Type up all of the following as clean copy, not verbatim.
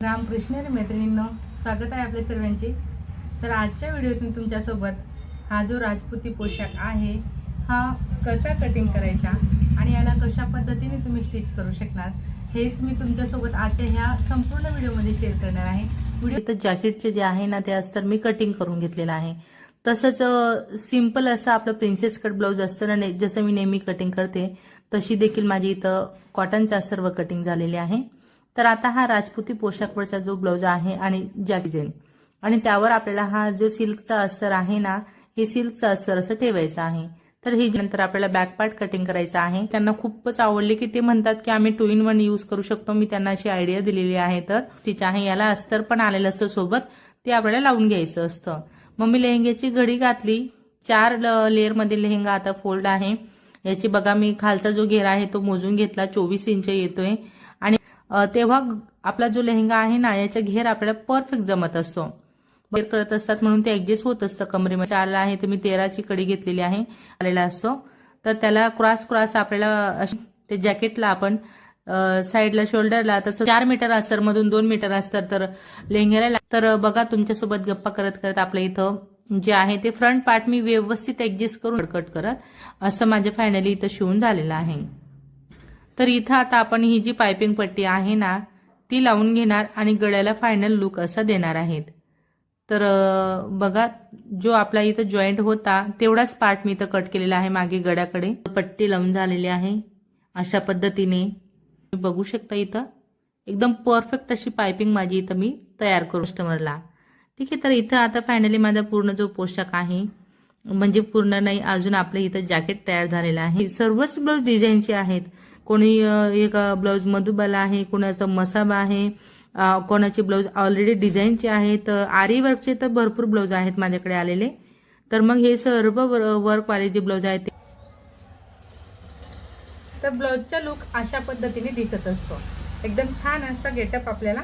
रामकृष्ण मैत्रिणींनो, स्वागत आहे आपल्या सर्वांचे। तर आजच्या व्हिडिओत मी तुमच्यासोबत हा जो राजपुती पोशाख आहे हा कसा कटिंग करायचा आणि याला कशा पद्धतीने तुम्ही स्टिच करू शकणार हेच मी तुमच्यासोबत आजच्या ह्या संपूर्ण व्हिडिओमध्ये शेअर करणार आहे। व्हिडिओ तर जॅकेटचे जे आहे ना ते अस्तर मी कटिंग करून घेतलेलं आहे। तसंच सिंपल असं आपलं प्रिन्सेस कट ब्लाउज असतं ना, जसं मी नेहमी कटिंग करते तशी देखील माझी इथं कॉटनचा सर्व कटिंग झालेली आहे। तर आता हा राजपुती पोशाखवरचा जो ब्लाउज आहे आणि जॅकेट आणि त्यावर आपल्याला हा जो सिल्कचा अस्तर आहे ना, हे सिल्कचा अस्तर असं ठेवायचं आहे। तर हे नंतर आपल्याला बॅक पार्ट कटिंग करायचा आहे। त्यांना खूपच आवडले की ते म्हणतात की आम्ही 2 in 1 यूज करू शकतो। मी त्यांना अशी आयडिया दिलेली आहे। तर तिच्या आहे याला अस्तर पण आलेलं असतं सोबत, ते आपल्याला लावून घ्यायचं असतं। मग मी लेहंग्याची घडी घातली। 4 लेअर मध्ये लेहंगा आता फोल्ड आहे। याची बघा मी खालचा जो घेरा आहे तो मोजून घेतला, 24 इंच येतोय आणि तेव्हा आपला जो लेहंगा आहे ना याचा घेर आपल्याला परफेक्ट जमत असतो। घेर करत असतात म्हणून ते ऍडजस्ट होत असतं कमरेमध्ये। 4 आहे तर मी 13ची कडी घेतलेली आहे आलेला असतो। तर त्याला क्रॉस आपल्याला ते जॅकेटला आपण साईडला शोल्डरला तसं 4 मीटर अस्तर मधून 2 मीटर अस्तर तर लेहंग्याला। तर बघा तुमच्यासोबत गप्पा करत करत आपल्या इथं जे आहे ते फ्रंट पार्ट मी व्यवस्थित ऍडजस्ट करून कट करत असं माझे फायनली इथं शिवून झालेलं आहे। तर इथं आता आपण ही जी पाइपिंग पट्टी आहे ना ती लावून घेणार आणि गळ्याला फायनल लुक असा देणार आहेत। तर बघा जो आपला इथं जॉईंट होता तेवढाच पार्ट मी इथं कट केलेला आहे मागे गळ्याकडे। पट्टी लावून झालेली आहे अशा पद्धतीने बघू शकता। इथं एकदम परफेक्ट अशी पाइपिंग माझी इथं मी तयार करू कस्टमरला। ठीक आहे, तर इथं आता फायनली माझा पूर्ण जो पोशाख आहे म्हणजे पूर्ण नाही अजून आपलं इथं जॅकेट तयार झालेलं आहे। सर्वच ब्लाउज डिझाईनचे आहेत। कोणी एक ब्लाउज मधुबाला आहे, कोणाचा मसाबा आहे, कोणाचे ब्लाउज ऑलरेडी डिझाईनचे आहेत। आरी वर्कचे तर भरपूर ब्लाउज आहेत माझ्याकडे आलेले। तर मग हे सर्व वर्क वाले जे ब्लाउज आहेत तर ब्लाउजचा लुक अशा पद्धतीने दिसत असतो। एकदम छान असा गेटअप आपल्याला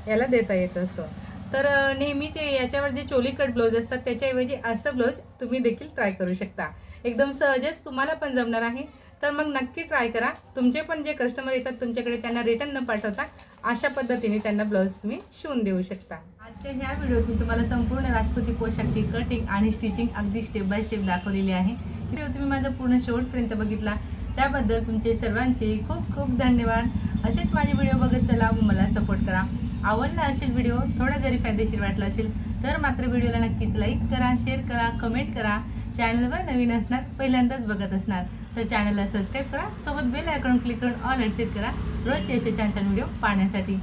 याला देता येत असतो। तर नेहमीचे याच्यावर जे चोली कट ब्लाउज असतात त्याच्याऐवजी असं ब्लाउज तुम्ही देखील ट्राय करू शकता। एकदम सहजच तुम्हाला पण जमणार आहे। तर मग नक्की ट्राय करा। तुमचे पण जे कस्टमर येतात तुमच्याकडे त्यांना रिटर्न न पाठवता अशा पद्धतीने त्यांना ब्लाउज तुम्ही शिवून देऊ शकता। आजच्या ह्या व्हिडिओत मी तुम्हाला संपूर्ण राजपुती पोशाखची कटिंग आणि स्टिचिंग अगदी स्टेप बाय स्टेप दाखवलेली आहे। व्हिडिओ तुम्ही माझा पूर्ण शेवटपर्यंत बघितला त्याबद्दल तुमचे सर्वांचे खूप खूप धन्यवाद। असेच माझे व्हिडिओ बघत चला, मला सपोर्ट करा। आवडला असेल व्हिडिओ, थोडा जरी फायदेशीर वाटला असेल तर मात्र व्हिडिओला नक्कीच लाईक करा, शेअर करा, कमेंट करा। चॅनलवर नवीन असणार, पहिल्यांदाच बघत असणार तर चॅनलला सबस्क्राईब करा, सोबत बेल आयकॉन क्लिक करून ऑल सेट करा रोजचे असे छान छान व्हिडिओ पाहण्यासाठी।